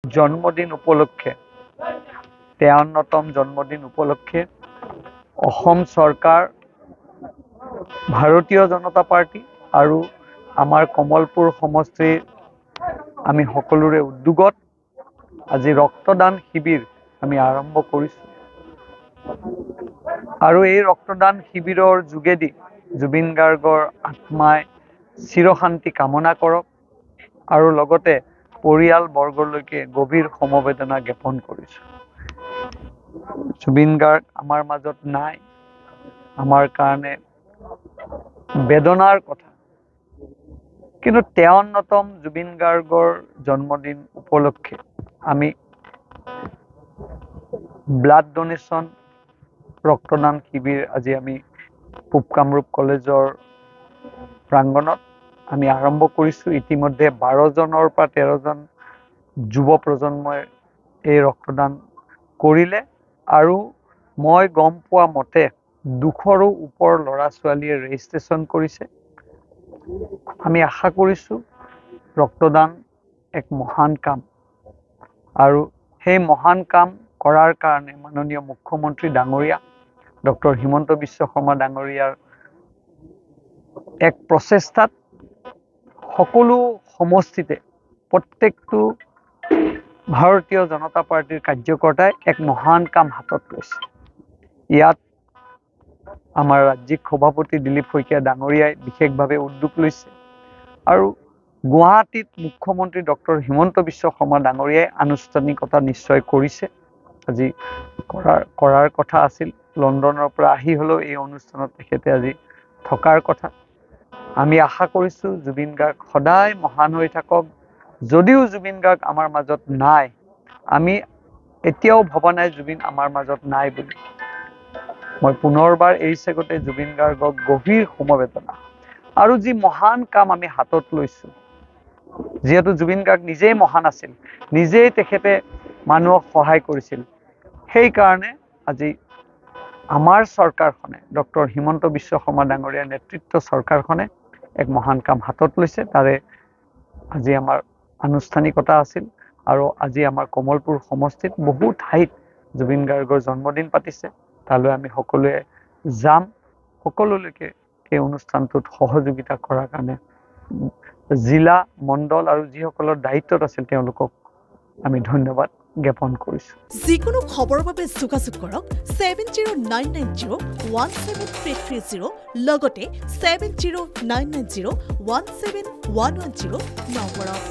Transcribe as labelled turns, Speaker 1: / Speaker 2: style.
Speaker 1: জন্মদিন উপলক্ষে 53তম জন্মদিন উপলক্ষে অসম চৰকাৰ ভাৰতীয় জনতা পাৰ্টি আৰু আমাৰ কমলপুৰ সমষ্টিৰ আমি সকলোৰে উদ্যোগত আজি ৰক্তদান শিবিৰ আমি আৰম্ভ কৰিছো আৰু এই ৰক্তদান শিবিৰৰ যোগেদি জুবিন গাৰ্গৰ আত্মাই চিৰশান্তি কামনা কৰক আৰু লগতে পৰিয়াল বৰ্গলৈকে গভীৰ সমবেদনা জ্ঞাপন কৰিছো। জুবিন গাৰ্গ আমাৰ মাজত নাই, আমাৰ কাৰণে বেদনাৰ কথা, কিন্তু 53তম জুবিন গাৰ্গৰ জন্মদিন উপলক্ষে আমি ব্লাড ডোনেশ্যন ৰক্তদান শিবিৰ আজি আমি পূব কামৰূপ কলেজৰ প্ৰাংগণত আমি আৰম্ভ কৰিছো। ইতিমধ্যে 12জনৰ পৰা 13জন যুৱ প্ৰজন্মই এই ৰক্তদান কৰিলে আৰু মই গম পোৱা মতে 200ৰো ওপৰ ল'ৰা ছোৱালীয়ে ৰেজিষ্ট্ৰেশ্যন কৰিছে। আমি আশা কৰিছো ৰক্তদান এক মহান কাম আৰু সেই মহান কাম কৰাৰ কাৰণে মাননীয় মুখ্যমন্ত্ৰী ডাঙৰীয়া ডক্টৰ হিমন্ত বিশ্ব শৰ্মা ডাঙৰীয়াৰ এক প্ৰচেষ্টাত সকলো সমষ্টিতে প্ৰত্যেকটো ভাৰতীয় জনতা পাৰ্টিৰ কাৰ্যকৰ্তাই এক মহান কাম হাতত লৈছে। ইয়াত আমাৰ ৰাজ্যিক সভাপতি দিলীপ শইকীয়া ডাঙৰীয়াই বিশেষভাৱে উদ্যোগ লৈছে আৰু গুৱাহাটীত মুখ্যমন্ত্ৰী ডক্টৰ হিমন্ত বিশ্ব শৰ্মা ডাঙৰীয়াই আনুষ্ঠানিকতা নিশ্চয় কৰিছে। আজি কৰাৰ কথা আছিল, লণ্ডনৰ পৰা আহি হলেও এই অনুষ্ঠানত তেখেতে আজি থকাৰ কথা। আমি আশা কৰিছো জুবিন গাৰ্গ সদায় মহান হৈ থাকক। যদিও জুবিন গাৰ্গ আমাৰ মাজত নাই, আমি এতিয়াও ভবা নাই জুবিন আমাৰ মাজত নাই বুলি। মই পুনৰবাৰ এই চেগতে জুবিন গাৰ্গক গভীৰ সমবেদনা আৰু যি মহান কাম আমি হাতত লৈছো, যিহেতু জুবিন গাৰ্গ নিজেই মহান আছিল, নিজেই তেখেতে মানুহক সহায় কৰিছিল, সেইকাৰণে আজি আমাৰ চৰকাৰখনে ডক্টৰ হিমন্ত বিশ্ব শৰ্মা ডাঙৰীয়াৰ নেতৃত্ব চৰকাৰখনে এক মহান কাম হাতত লৈছে। তাৰে আজি আমাৰ আনুষ্ঠানিকতা আছিল আৰু আজি আমাৰ কমলপুৰ সমষ্টিত বহু ঠাইত জুবিন গাৰ্গৰ জন্মদিন পাতিছে। তালৈ আমি সকলোৱে যাম, সকলোলৈকে এই অনুষ্ঠানটোত সহযোগিতা কৰাৰ কাৰণে জিলা মণ্ডল আৰু যিসকলৰ দায়িত্বত আছিল তেওঁলোকক আমি ধন্যবাদ জ্ঞাপন কৰিছো।
Speaker 2: যিকোনো খবৰৰ বাবে যোগাযোগ কৰক 7099017330 লগতে 7099017110 নম্বৰত।